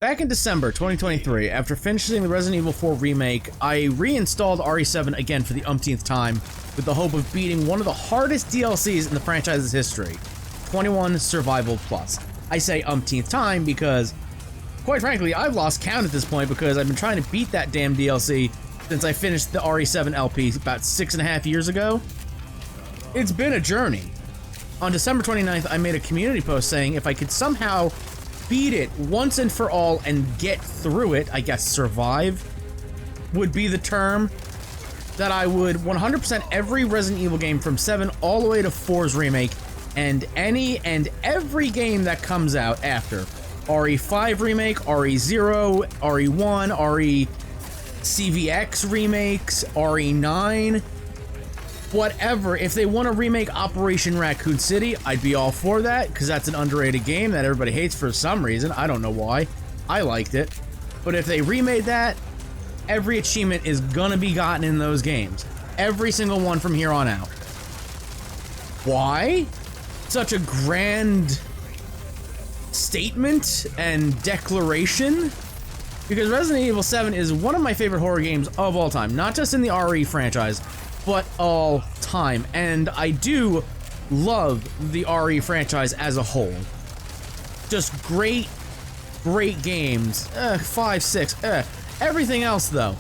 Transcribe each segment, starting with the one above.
Back in December 2023, after finishing the Resident Evil 4 remake, I reinstalled RE7 again for the umpteenth time with the hope of beating one of the hardest DLCs in the franchise's history, 21 Survival Plus. I say umpteenth time because, quite frankly, I've lost count at this point because I've been trying to beat that damn DLC since I finished the RE7 LP about 6.5 years ago. It's been a journey. On December 29th, I made a community post saying if I could somehow beat it once and for all and get through it, I guess survive would be the term, that I would 100% every Resident Evil game from 7 all the way to 4's remake and any and every game that comes out after. RE5 remake, RE0, RE1, RE CVX remakes, RE9, whatever. If they want to remake Operation Raccoon City, I'd be all for that, because that's an underrated game that everybody hates for some reason. I don't know why. I liked it. But if they remade that, every achievement is gonna be gotten in those games. Every single one from here on out. Why? Such a grand statement and declaration? Because Resident Evil 7 is one of my favorite horror games of all time. Not just in the RE franchise, but all time. And I do love the RE franchise as a whole. Just great games. 5, 6, everything else though,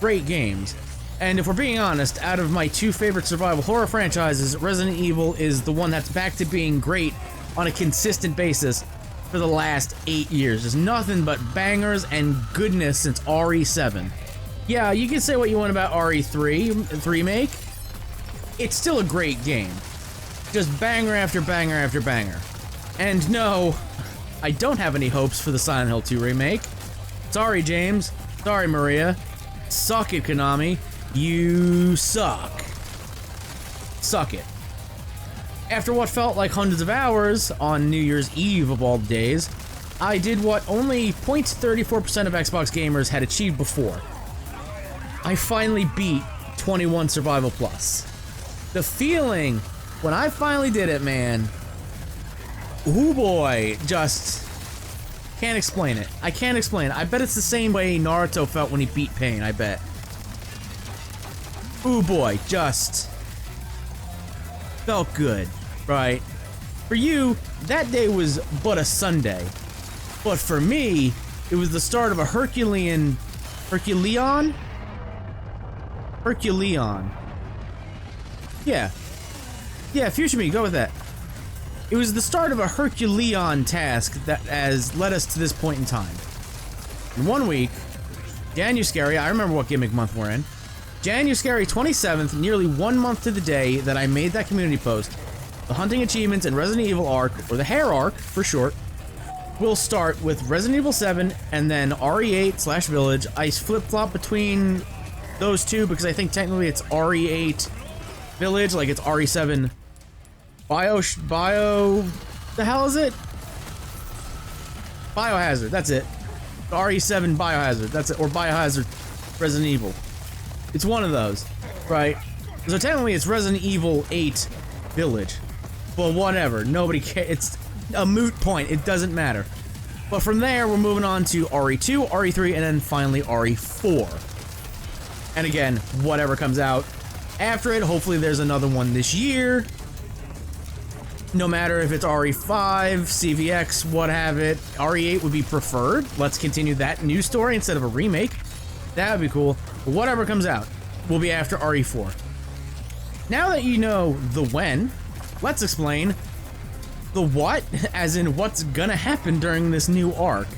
great games. And if we're being honest, out of my two favorite survival horror franchises, Resident Evil is the one that's back to being great on a consistent basis for the last 8 years. There's nothing but bangers and goodness since RE7. Yeah, you can say what you want about RE3 remake. It's still a great game. Just banger after banger after banger. And no, I don't have any hopes for the Silent Hill 2 remake. Sorry, James. Sorry, Maria. Suck it, Konami. You suck. Suck it. After what felt like hundreds of hours on New Year's Eve of all days, I did what only 0.34% of Xbox gamers had achieved before. I finally beat 21 Survival Plus. The feeling when I finally did it, man. Ooh boy, just can't explain it. I can't explain it. I bet it's the same way Naruto felt when he beat Pain, I bet. Ooh boy, just felt good, right? For you, that day was but a Sunday. But for me, it was the start of a Herculean. Yeah, future me, go with that. It was the start of a Herculean task that has led us to this point in time. In 1 week, January, I remember what gimmick month we're in. January 27th, nearly 1 month to the day that I made that community post, the Hunting Achievements and Resident Evil arc, or the HAIRE arc for short, will start with Resident Evil 7 and then RE8/Village. I flip-flop between those two because I think technically it's RE8 Village, like it's RE7 Bio, the hell is it? Biohazard, that's it. RE7 Biohazard, that's it, or Biohazard Resident Evil. It's one of those, right? So technically it's Resident Evil 8 Village. But whatever, nobody cares, it's a moot point, it doesn't matter. But from there, we're moving on to RE2, RE3, and then finally RE4. And again, whatever comes out after it, hopefully there's another one this year. No matter if it's RE5, CVX, what have it, RE8 would be preferred. Let's continue that news story instead of a remake. That would be cool. But whatever comes out will be after RE4. Now that you know the when, let's explain the what, as in what's gonna happen during this new arc.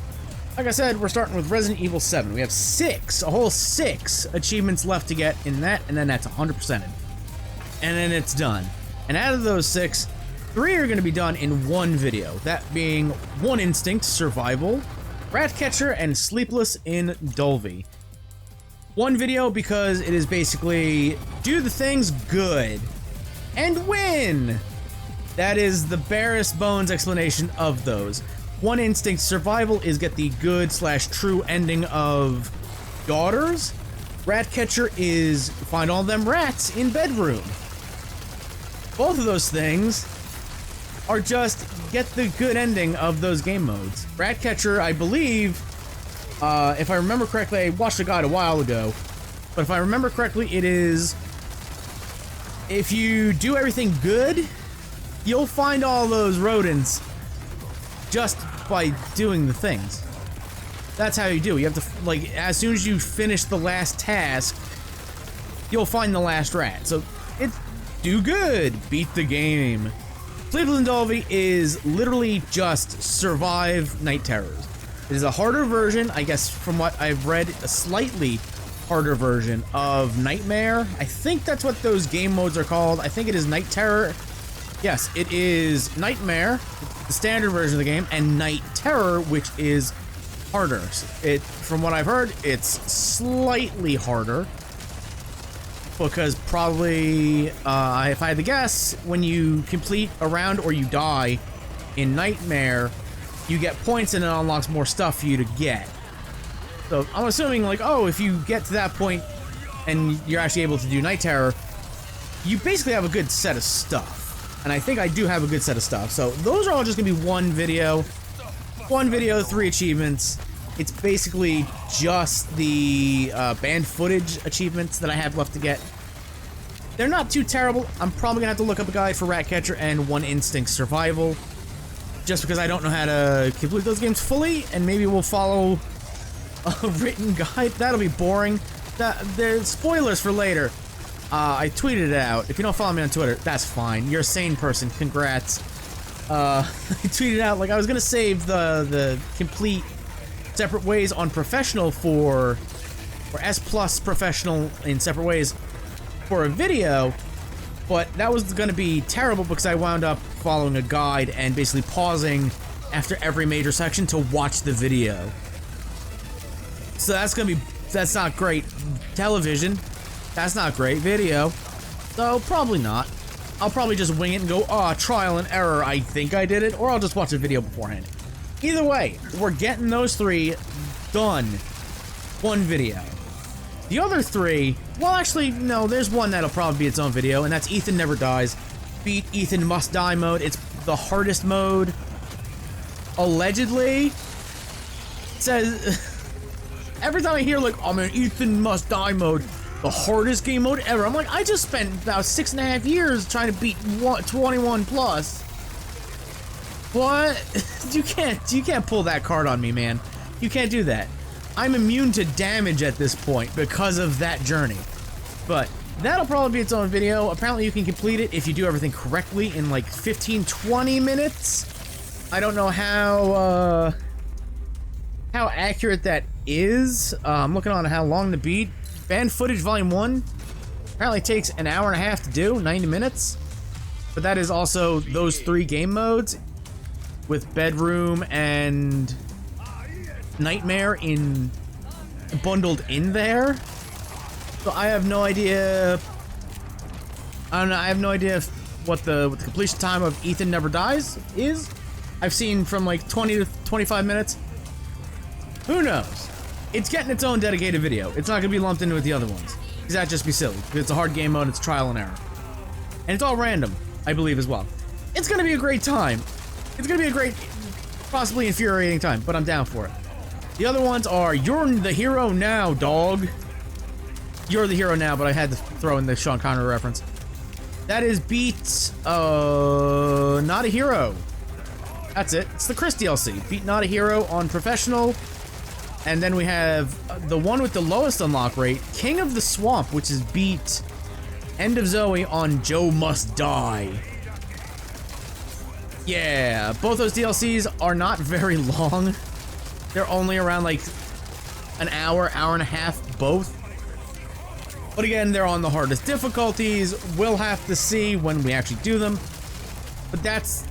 Like I said, we're starting with Resident Evil 7. We have a whole six achievements left to get in that, and then that's 100%ed. And then it's done. And out of those 6, 3 are going to be done in one video, that being One Instinct, Survival, Ratcatcher, and Sleepless in Dulvey. One video because it is basically do the things good and win. That is the barest bones explanation of those. One Instinct, Survival is get the good/true ending of Daughters. Ratcatcher is find all them rats in bedroom. Both of those things are just get the good ending of those game modes. Ratcatcher, I believe, If I remember correctly, I watched a guide a while ago, but if I remember correctly, it is, if you do everything good, you'll find all those rodents just by doing the things. That's how you do it. You have to, like, as soon as you finish the last task, you'll find the last rat. So, it's do good, beat the game. Sleepless in Dolby is literally just survive night terrors. It is a harder version, I guess from what I've read, a slightly harder version of Nightmare. I think that's what those game modes are called. I think it is Night Terror. Yes, it is Nightmare, the standard version of the game, and Night Terror, which is harder. From what I've heard, it's slightly harder. Because probably, if I had to guess, when you complete a round or you die in Nightmare, you get points and it unlocks more stuff for you to get. So I'm assuming, like, oh, if you get to that point and you're actually able to do Night Terror, you basically have a good set of stuff. And I think I do have a good set of stuff. So those are all just gonna be one video, 3 achievements. It's basically just the banned footage achievements that I have left to get. They're not too terrible. I'm probably gonna have to look up a guide for Ratcatcher and One Instinct Survival, just because I don't know how to complete those games fully, and maybe we'll follow a written guide. That'll be boring. There's spoilers for later. I tweeted it out. If you don't follow me on Twitter, that's fine. You're a sane person. Congrats. I tweeted out like I was gonna save the complete separate ways on professional or S plus professional in separate ways for a video, but that was going to be terrible because I wound up following a guide and basically pausing after every major section to watch the video. So that's not great television. That's not great video. So probably not. I'll probably just wing it and go, trial and error, I think I did it, or I'll just watch a video beforehand. Either way, we're getting those 3 done. One video. The other 3, well, actually, no, there's one that'll probably be its own video, and that's Ethan Never Dies. Beat Ethan Must Die mode. It's the hardest mode. Allegedly. It says, every time I hear, like, I'm in Ethan Must Die mode, the hardest game mode ever, I'm like, I just spent about 6.5 years trying to beat 21 plus. What? You can't pull that card on me, man. You can't do that. I'm immune to damage at this point because of that journey. But that'll probably be its own video. Apparently you can complete it if you do everything correctly in like 15-20 minutes. I don't know how accurate that is. I'm looking on how long to beat. Banned Footage Volume 1 apparently takes an hour and a half to do, 90 minutes. But that is also those 3 game modes with Bedroom and Nightmare bundled in there. So I have no idea. I don't know. I have no idea what the completion time of Ethan Never Dies is. I've seen from like 20 to 25 minutes. Who knows? It's getting its own dedicated video. It's not gonna be lumped in with the other ones, because that'd just be silly. Because it's a hard game mode. It's trial and error, and it's all random, I believe, as well. It's gonna be a great time. It's gonna be a great, possibly infuriating time, but I'm down for it. The other ones are You're the Hero Now, dog. You're the Hero Now, but I had to throw in the Sean Connery reference. That is beat, Not a Hero. That's it. It's the Chris DLC. Beat Not a Hero on Professional. And then we have the one with the lowest unlock rate, King of the Swamp, which is beat End of Zoe on Joe Must Die. Yeah, both those DLCs are not very long. They're only around like an hour, hour and a half, both. But again, they're on the hardest difficulties. We'll have to see when we actually do them. But that's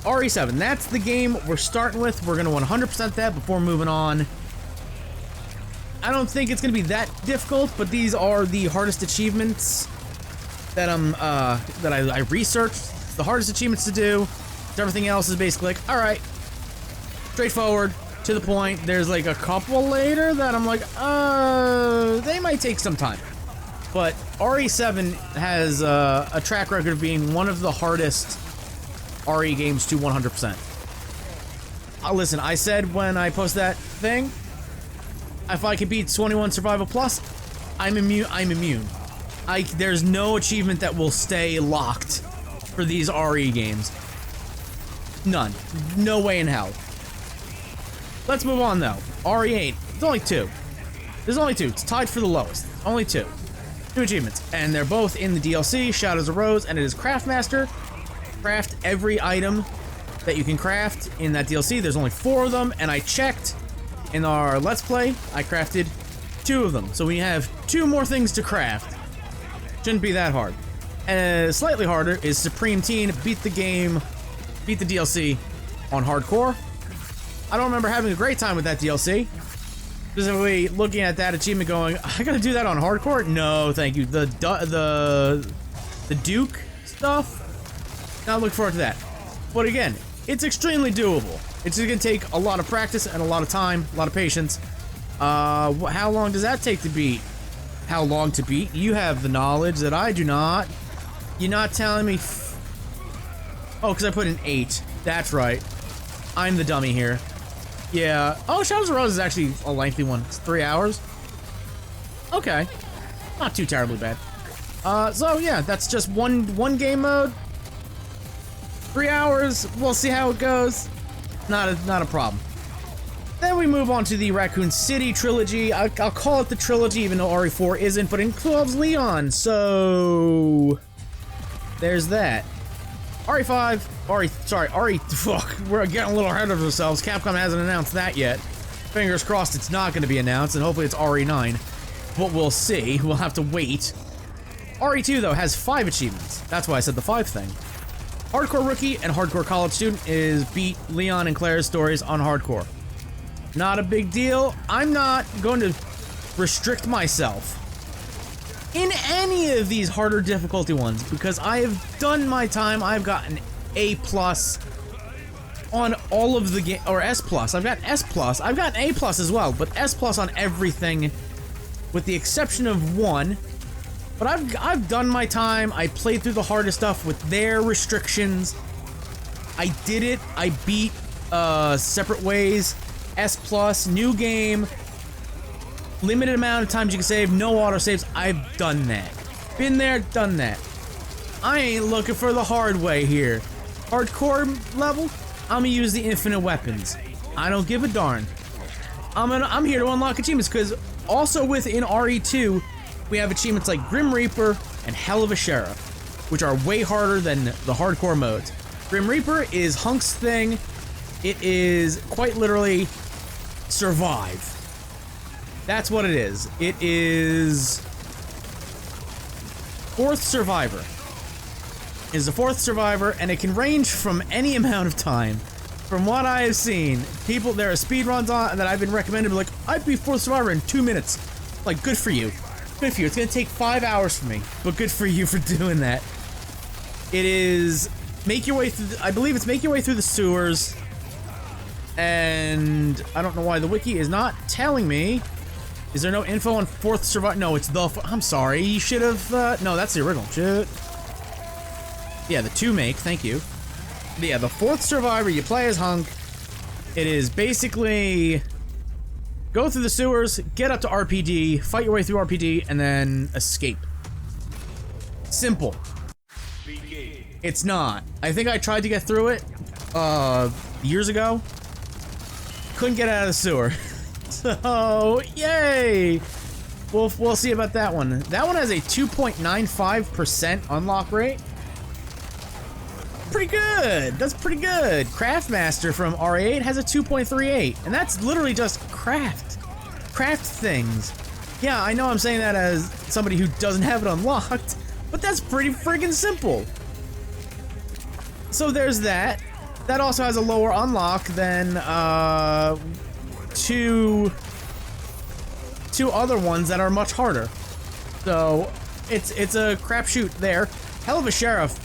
RE7. That's the game we're starting with. We're going to 100% that before moving on. I don't think it's going to be that difficult, but these are the hardest achievements that I researched. The hardest achievements to do. Everything else is basically like, all right, straightforward, to the point. There's like a couple later that I'm like, they might take some time. But RE7 has a track record of being one of the hardest RE games to 100%. Listen, I said when I posted that thing, if I can beat 21 Survival Plus, I'm immune. There's no achievement that will stay locked for these RE games. None. No way in hell. Let's move on though. RE8. It's only 2. There's only 2. It's tied for the lowest. Only 2. 2 achievements. And they're both in the DLC, Shadows of Rose, and it is Craftmaster. Craft every item that you can craft in that DLC. There's only 4 of them, and I checked in our Let's Play. I crafted 2 of them. So we have 2 more things to craft. Shouldn't be that hard. Slightly harder is Supreme Teen. Beat the game, beat the DLC on hardcore. I don't remember having a great time with that DLC. Specifically looking at that achievement going, I gotta do that on hardcore? No, thank you. The Duke stuff? Not looking forward to that. But again, it's extremely doable. It's just gonna take a lot of practice and a lot of time, a lot of patience. How long does that take to beat? How long to beat? You have the knowledge that I do not. You're not telling me. Oh, because I put an 8. That's right. I'm the dummy here. Yeah. Oh, Shadows of Rose is actually a lengthy one. It's 3 hours. Okay. Not too terribly bad. So yeah, that's just one game mode. 3 hours. We'll see how it goes. Not a problem. Then we move on to the Raccoon City trilogy. I'll call it the trilogy, even though RE4 isn't, but it involves Leon. So there's that. RE5, fuck, we're getting a little ahead of ourselves. Capcom hasn't announced that yet. Fingers crossed it's not going to be announced, and hopefully it's RE9. But we'll see. We'll have to wait. RE2, though, has 5 achievements. That's why I said the 5 thing. Hardcore Rookie and Hardcore College Student is beat Leon and Claire's stories on hardcore. Not a big deal. I'm not going to restrict myself in any of these harder difficulty ones because I have done my time. I've gotten A+ on all of the game, or S+. I've got S+. I've got A+ as well, but S+ on everything with the exception of 1. But I've done my time. I played through the hardest stuff with their restrictions. I did it. I beat Separate Ways, S+, new game, limited amount of times you can save, no autosaves. I've done that. Been there, done that. I ain't looking for the hard way here. Hardcore level, I'm gonna use the infinite weapons. I don't give a darn. I'm here to unlock achievements, because also within RE2, we have achievements like Grim Reaper and Hell of a Sheriff, which are way harder than the hardcore modes. Grim Reaper is Hunk's thing. It is quite literally survive. That's what it is. It is fourth survivor. It is the 4th survivor, and it can range from any amount of time. From what I have seen, people, there are speedruns on that I've been recommended, like, I beat 4th survivor in 2 minutes. Like, good for you. Good for you. It's gonna take 5 hours for me, but good for you for doing that. It is make your way through, I believe it's make your way through the sewers. And I don't know why the wiki is not telling me. Is there no info on 4th survivor? No, it's the, I'm sorry, you should have, no, that's the original. Shit. Yeah, the 2 make, thank you. But yeah, the 4th survivor, you play as Hunk. It is basically go through the sewers, get up to RPD, fight your way through RPD, and then escape. Simple. It's not. I think I tried to get through it, years ago. Couldn't get out of the sewer. So, yay! We'll see about that one. That one has a 2.95% unlock rate. Pretty good. That's pretty good. Craftmaster from RE8 has a 2.38, and that's literally just craft things. Yeah, I know I'm saying that as somebody who doesn't have it unlocked, but that's pretty friggin' simple. So there's that. That also has a lower unlock than two other ones that are much harder. So it's a crapshoot there. Hell of a Sheriff.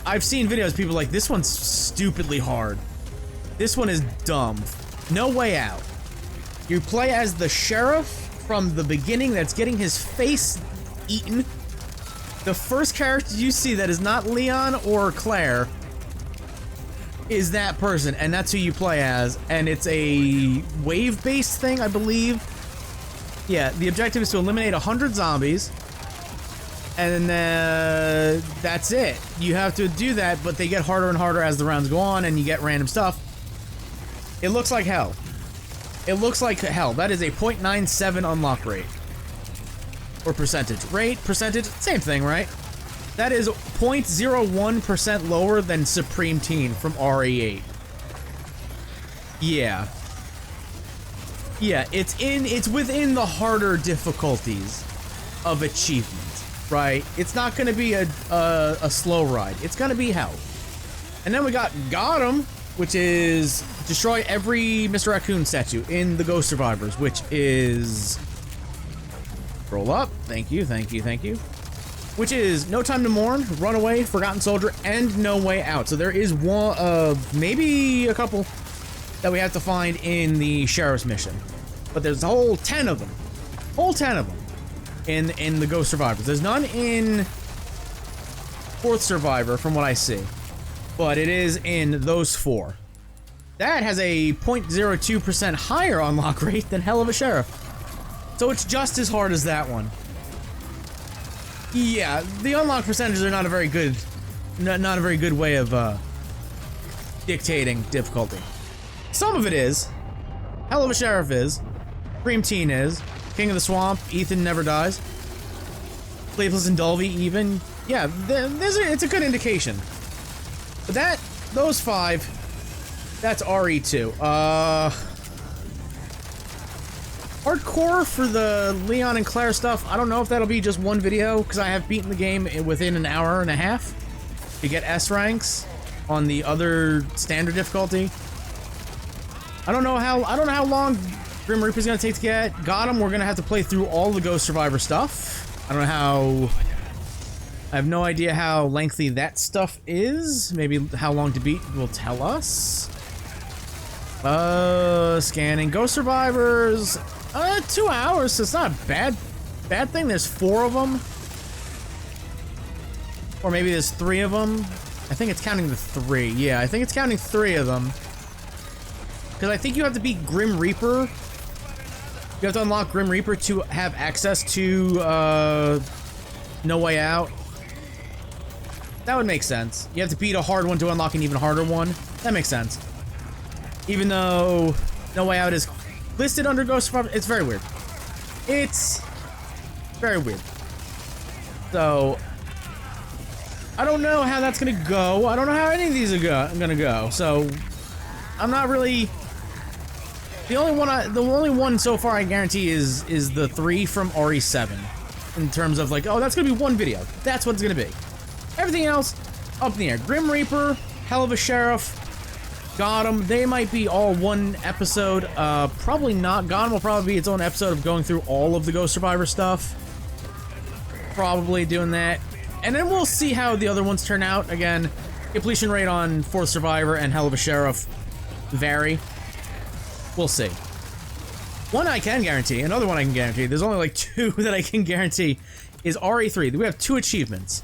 I've seen videos, people like, this one's stupidly hard. This one is dumb. No way out. You play as the sheriff from the beginning that's getting his face eaten. The first character you see that is not Leon or Claire is that person, and that's who you play as, and it's a wave-based thing, I believe. Yeah, the objective is to eliminate 100 zombies, and that's it. You have to do that, but they get harder and harder as the rounds go on, and you get random stuff. It looks like hell. It looks like hell. That is a 0.97 unlock rate. Or percentage. Rate, percentage, same thing, right? That is 0.01% lower than Supreme Teen from RE8. Yeah. Yeah, it's within the harder difficulties of achievement, right? It's not gonna be a slow ride. It's gonna be hell. And then we got Him, which is destroy every Mr. Raccoon statue in the Ghost Survivors, which is roll up. Thank you, thank you, thank you. Which is No Time to Mourn, Runaway, Forgotten Soldier, and No Way Out. So there is one, maybe a couple that we have to find in the Sheriff's mission. But there's a whole 10 of them. Whole 10 of them in the Ghost Survivors. There's none in Fourth Survivor, from what I see. But it is in those 4. That has a 0.02% higher unlock rate than Hell of a Sheriff. So it's just as hard as that one. Yeah, the unlock percentages are not a very good, not a very good way of dictating difficulty. Some of it is. Hell of a Sheriff is. Supreme Teen is. King of the Swamp, Ethan Never Dies. Sleepless and Dulvey even. Yeah, it's a good indication. But those 5, that's RE2. Hardcore for the Leon and Claire stuff, I don't know if that'll be just one video, because I have beaten the game within an hour and a half to get S ranks on the other standard difficulty. I don't know how long Grim Reaper's gonna take to get. We're gonna have to play through all the Ghost Survivor stuff. I don't know I have no idea how lengthy that stuff is. Maybe how long to beat will tell us. Scanning Ghost Survivors. 2 hours, so it's not a bad thing. There's 4 of them. Or maybe there's 3 of them. I think it's counting the 3. Yeah, I think it's counting 3 of them. Because I think you have to beat Grim Reaper. You have to unlock Grim Reaper to have access to, No Way Out. That would make sense. You have to beat a hard one to unlock an even harder one. That makes sense. Even though No Way Out is listed under Ghost Survivor, it's very weird. It's very weird. So, I don't know how that's gonna go. I don't know how any of these are gonna go. So, I'm not really. The only one so far I guarantee is the 3 from RE7. In terms of like, oh, that's gonna be one video. That's what it's gonna be. Everything else, up in the air. Grim Reaper, Hell of a Sheriff, Gotham, they might be all one episode. Probably not. Gotham will probably be its own episode of going through all of the Ghost Survivor stuff. Probably doing that. And then we'll see how the other ones turn out. Again, completion rate on Fourth Survivor and Hell of a Sheriff vary. We'll see. One I can guarantee, another one I can guarantee, there's only like 2 that I can guarantee, is RE3. We have 2 achievements.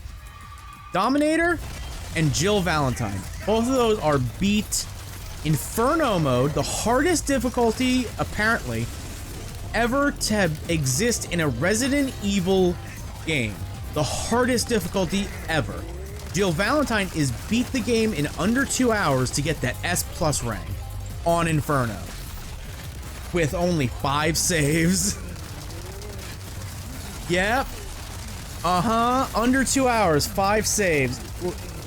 Dominator and Jill Valentine. Both of those are beat Inferno mode, the hardest difficulty, apparently, ever to exist in a Resident Evil game. The hardest difficulty ever. Jill Valentine is beat the game in under 2 hours to get that S+ rank on Inferno. With only 5 saves. Yep. Under 2 hours, 5 saves.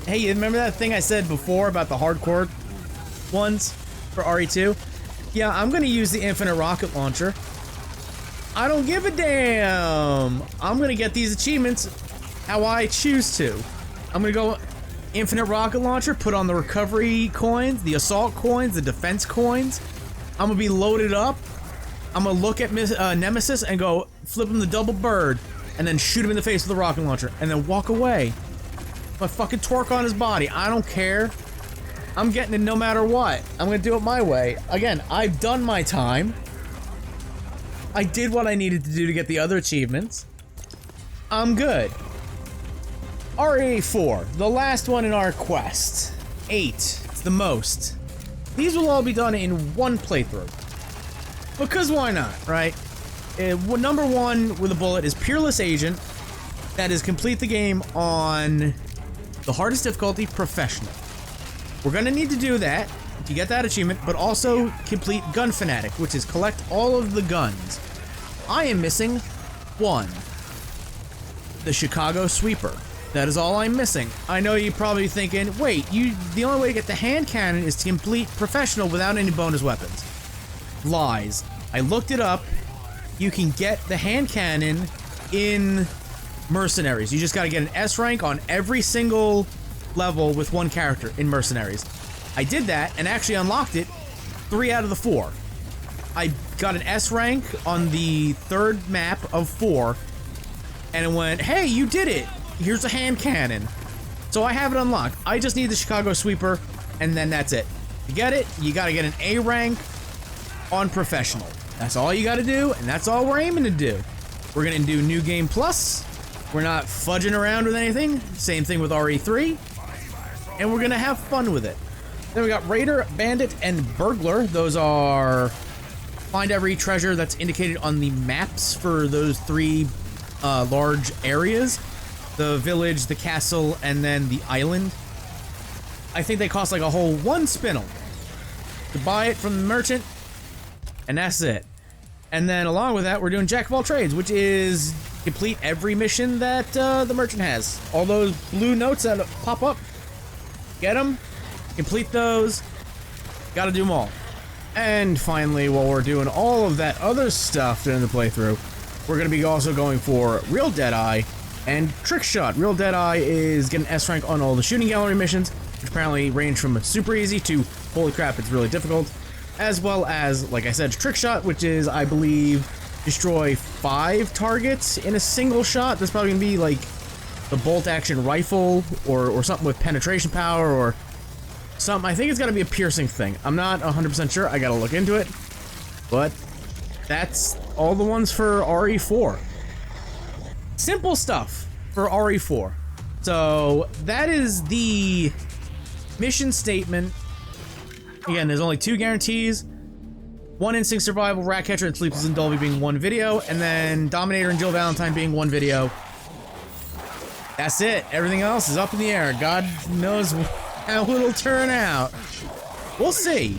Hey, you remember that thing I said before about the hardcore ones for RE2? Yeah, I'm gonna use the infinite rocket launcher. I don't give a damn. I'm gonna get these achievements how I choose to. I'm gonna go infinite rocket launcher, put on the recovery coins, the assault coins, the defense coins. I'm gonna be loaded up. I'm gonna look at Nemesis and go flip him the double bird and then shoot him in the face with the rocket launcher and then walk away. My fucking torque on his body. I don't care. I'm getting it no matter what. I'm gonna do it my way. Again, I've done my time. I did what I needed to do to get the other achievements. I'm good. RE4, the last one in our quest. 8. It's the most. These will all be done in one playthrough. Because why not, right? Number one with a bullet is Peerless Agent. That is complete the game on the hardest difficulty, Professional. We're gonna need to do that to get that achievement, but also complete Gun Fanatic, which is collect all of the guns. I am missing one. The Chicago Sweeper. That is all I'm missing. I know you're probably thinking, wait, the only way to get the hand cannon is to complete Professional without any bonus weapons. Lies. I looked it up. You can get the hand cannon in Mercenaries. You just gotta get an S rank on every single level with one character in Mercenaries. I did that and actually unlocked it 3 out of the 4. I got an S rank on the 3rd map of 4, and it went, hey, you did it! Here's a hand cannon. So I have it unlocked. I just need the Chicago Sweeper, and then that's it. To get it, you gotta get an A rank on Professional. That's all you gotta do, and that's all we're aiming to do. We're gonna do New Game Plus. We're not fudging around with anything. Same thing with RE3. And we're gonna have fun with it. Then we got Raider, Bandit, and Burglar. Those are find every treasure that's indicated on the maps for those 3 large areas. The village, the castle, and then the island. I think they cost like a whole 1 spinel to buy it from the merchant, and that's it. And then along with that, we're doing Jack of all trades, which is complete every mission that the merchant has. All those blue notes that pop up, get them, complete those, gotta do them all. And finally, while we're doing all of that other stuff during the playthrough, we're gonna be also going for Real Deadeye and Trick Shot. Real Deadeye is getting S rank on all the shooting gallery missions, which apparently range from super easy to holy crap, it's really difficult. As well as, like I said, Trick Shot, which is, I believe, destroy 5 targets in a single shot. That's probably gonna be like the bolt action rifle or something with penetration power or something. I think it's gotta be a piercing thing. I'm not 100% sure. I gotta look into it. But that's all the ones for RE4. Simple stuff for RE4. So that is the mission statement. Again, there's only 2 guarantees. 1 Instinct Survival, Ratcatcher, and Sleepless in Dolby being 1 video, and then Dominator and Jill Valentine being 1 video. That's it. Everything else is up in the air. God knows how it'll turn out. We'll see.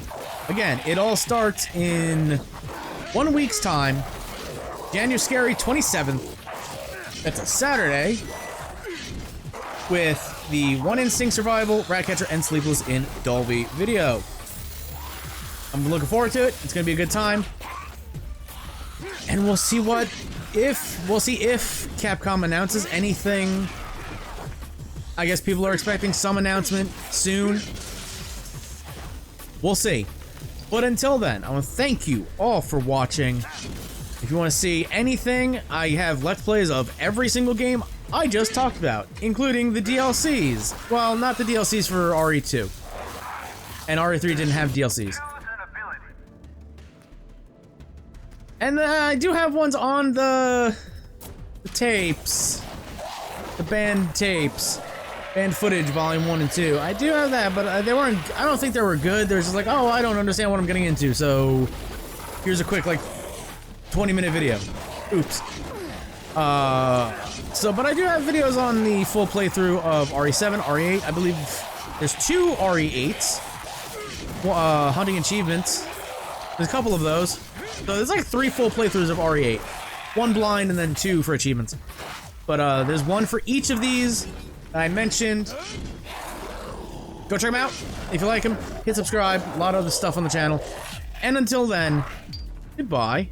Again, it all starts in 1 week's time. January 27th. That's a Saturday. With the 1 Instinct Survival, Ratcatcher, and Sleepless in Dolby video. I'm looking forward to it. It's gonna be a good time. And we'll see if Capcom announces anything. I guess people are expecting some announcement soon. We'll see. But until then, I want to thank you all for watching. If you want to see anything, I have Let's Plays of every single game I just talked about, including the DLCs. Well, not the DLCs for RE2. And RE3 didn't have DLCs. And I do have ones on the tapes. The band tapes. Band footage, volume 1 and 2. I do have that, but they weren't, I don't think they were good. They're just like, oh, I don't understand what I'm getting into, so here's a quick, like, 20-minute video. Oops. But I do have videos on the full playthrough of RE7, RE8. I believe there's 2 RE8s. Hunting achievements. There's a couple of those. So there's like 3 full playthroughs of RE8. 1 blind and then 2 for achievements. But there's 1 for each of these that I mentioned. Go check them out. If you like them, hit subscribe. A lot of other stuff on the channel. And until then, goodbye.